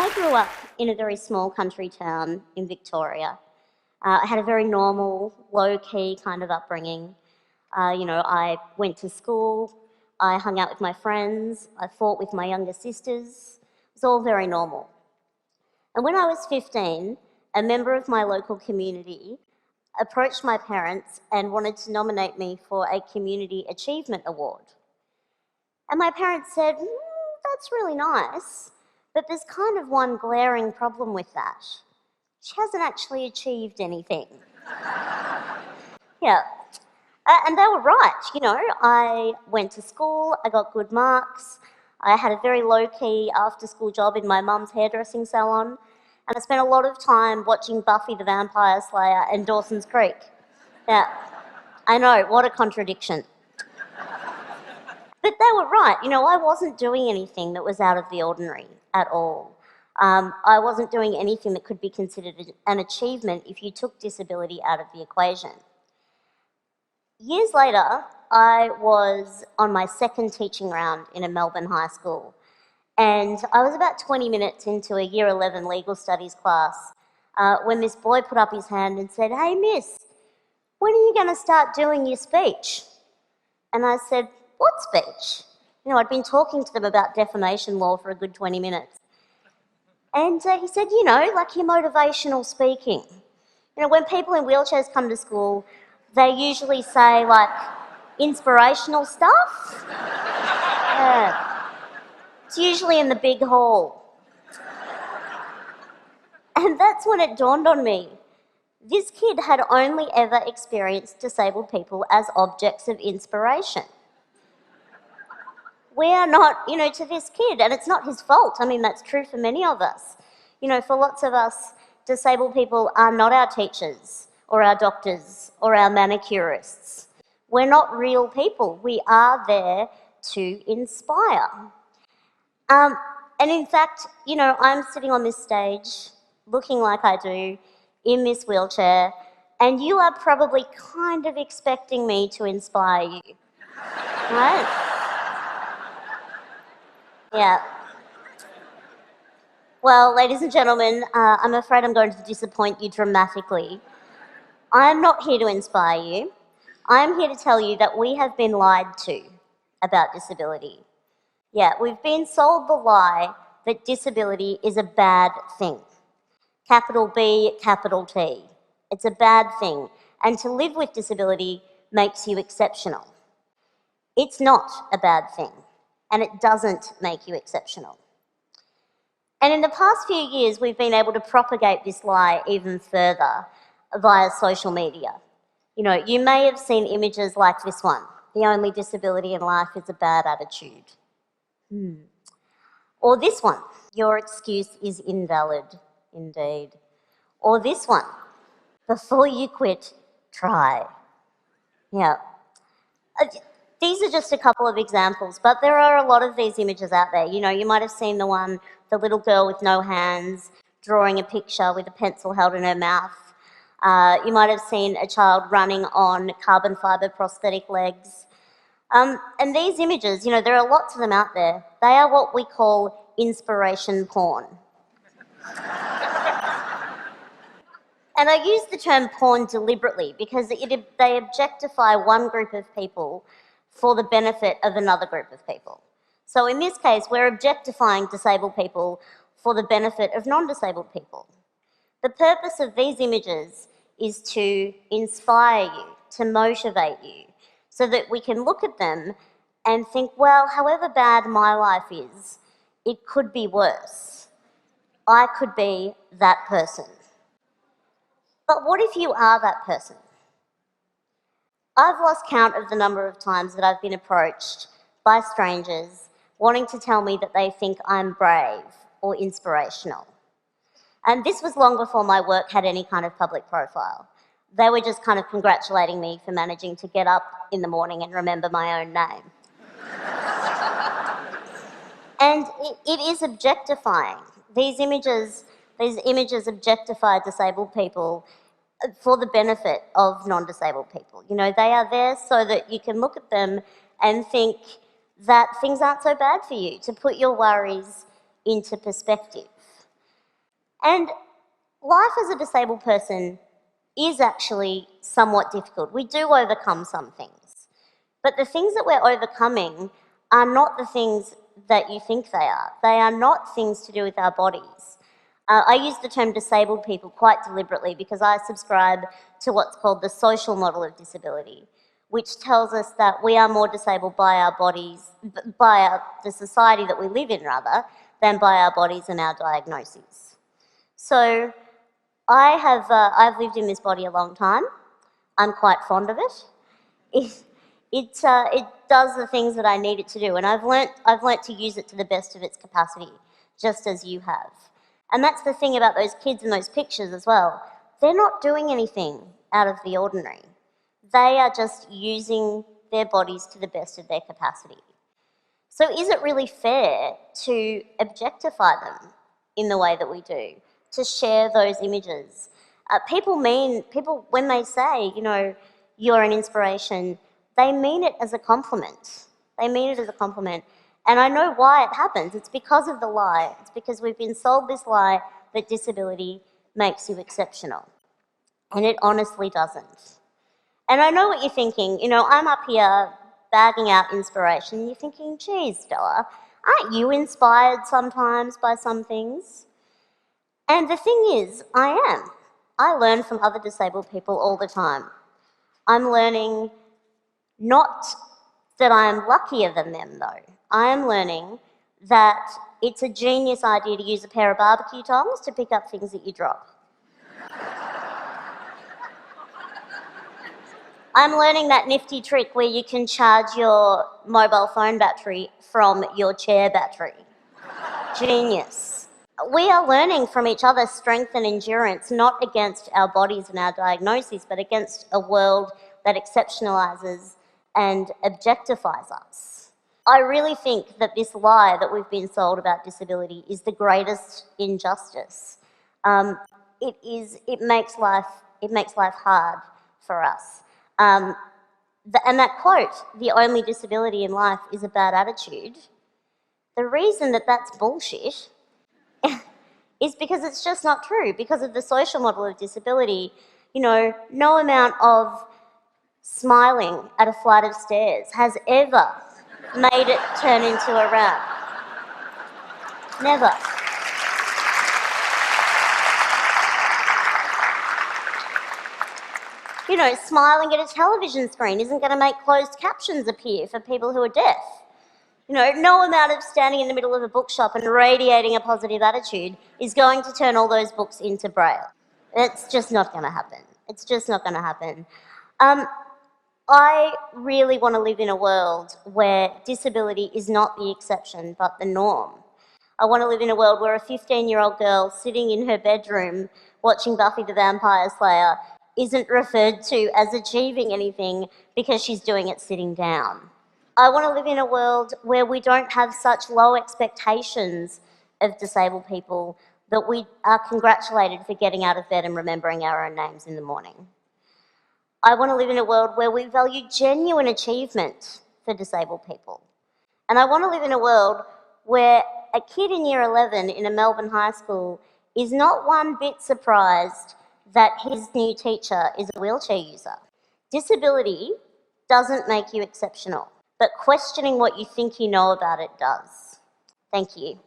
I grew up in a very small country town in Victoria. I had a very normal, low-key kind of upbringing. I went to school, I hung out with my friends, I fought with my younger sisters. It was all very normal. And when I was 15, a member of my local community approached my parents and wanted to nominate me for a Community Achievement Award. And my parents said, that's really nice, but there's kind of one glaring problem with that. She hasn't actually achieved anything. Yeah. And they were right, I went to school, I got good marks, I had a very low-key after-school job in my mum's hairdressing salon, and I spent a lot of time watching Buffy the Vampire Slayer and Dawson's Creek. Yeah, I know, what a contradiction. But they were right, I wasn't doing anything that was out of the ordinary at all. I wasn't doing anything that could be considered an achievement if you took disability out of the equation. Years later, I was on my second teaching round in a Melbourne high school, and I was about 20 minutes into a Year 11 legal studies class when this boy put up his hand and said, "Hey miss, when are you going to start doing your speech?" And I said, "What speech?" I'd been talking to them about defamation law for a good 20 minutes. And he said, like your motivational speaking. When people in wheelchairs come to school, they usually say, like, inspirational stuff. Yeah. It's usually in the big hall. And that's when it dawned on me. This kid had only ever experienced disabled people as objects of inspiration. We are not, to this kid, and it's not his fault. I mean, that's true for many of us. For lots of us, disabled people are not our teachers or our doctors or our manicurists. We're not real people. We are there to inspire. And in fact, I'm sitting on this stage looking like I do in this wheelchair, and you are probably kind of expecting me to inspire you, right? Yeah. Well, ladies and gentlemen, I'm afraid I'm going to disappoint you dramatically. I'm not here to inspire you. I'm here to tell you that we have been lied to about disability. Yeah, we've been sold the lie that disability is a bad thing. Capital B, capital T. It's a bad thing, and to live with disability makes you exceptional. It's not a bad thing, and it doesn't make you exceptional. And in the past few years, we've been able to propagate this lie even further via social media. You may have seen images like this one. The only disability in life is a bad attitude. Or this one. Your excuse is invalid, indeed. Or this one. Before you quit, try. Yeah. These are just a couple of examples, but there are a lot of these images out there. You might have seen the one, the little girl with no hands, drawing a picture with a pencil held in her mouth. You might have seen a child running on carbon fibre prosthetic legs. And these images, there are lots of them out there. They are what we call inspiration porn. And I use the term porn deliberately because they objectify one group of people for the benefit of another group of people. So in this case, we're objectifying disabled people for the benefit of non-disabled people. The purpose of these images is to inspire you, to motivate you, so that we can look at them and think, well, however bad my life is, it could be worse. I could be that person. But what if you are that person? I've lost count of the number of times that I've been approached by strangers wanting to tell me that they think I'm brave or inspirational. And this was long before my work had any kind of public profile. They were just kind of congratulating me for managing to get up in the morning and remember my own name. And it is objectifying. These images objectify disabled people for the benefit of non-disabled people. They are there so that you can look at them and think that things aren't so bad for you, to put your worries into perspective. And life as a disabled person is actually somewhat difficult. We do overcome some things. But the things that we're overcoming are not the things that you think they are. They are not things to do with our bodies. I use the term disabled people quite deliberately because I subscribe to what's called the social model of disability, which tells us that we are more disabled by our bodies, the society that we live in rather, than by our bodies and our diagnoses. So I've lived in this body a long time. I'm quite fond of it. It does the things that I need it to do, and I've learnt to use it to the best of its capacity, just as you have. And that's the thing about those kids in those pictures as well. They're not doing anything out of the ordinary. They are just using their bodies to the best of their capacity. So is it really fair to objectify them in the way that we do, to share those images? People, when they say, you're an inspiration, they mean it as a compliment. They mean it as a compliment. And I know why it happens. It's because of the lie. It's because we've been sold this lie that disability makes you exceptional. And it honestly doesn't. And I know what you're thinking. I'm up here bagging out inspiration. And you're thinking, geez, Stella, aren't you inspired sometimes by some things? And the thing is, I am. I learn from other disabled people all the time. I'm learning not that I'm luckier than them, though. I am learning that it's a genius idea to use a pair of barbecue tongs to pick up things that you drop. I'm learning that nifty trick where you can charge your mobile phone battery from your chair battery. Genius. We are learning from each other strength and endurance, not against our bodies and our diagnoses, but against a world that exceptionalizes and objectifies us. I really think that this lie that we've been sold about disability is the greatest injustice. It makes life hard for us. And that quote, "the only disability in life is a bad attitude," the reason that that's bullshit is because it's just not true. Because of the social model of disability, no amount of smiling at a flight of stairs has ever made it turn into a rap. Never. Smiling at a television screen isn't going to make closed captions appear for people who are deaf. No amount of standing in the middle of a bookshop and radiating a positive attitude is going to turn all those books into Braille. It's just not going to happen. It's just not going to happen. I really want to live in a world where disability is not the exception but the norm. I want to live in a world where a 15-year-old girl sitting in her bedroom watching Buffy the Vampire Slayer isn't referred to as achieving anything because she's doing it sitting down. I want to live in a world where we don't have such low expectations of disabled people that we are congratulated for getting out of bed and remembering our own names in the morning. I want to live in a world where we value genuine achievement for disabled people. And I want to live in a world where a kid in year 11 in a Melbourne high school is not one bit surprised that his new teacher is a wheelchair user. Disability doesn't make you exceptional, but questioning what you think you know about it does. Thank you.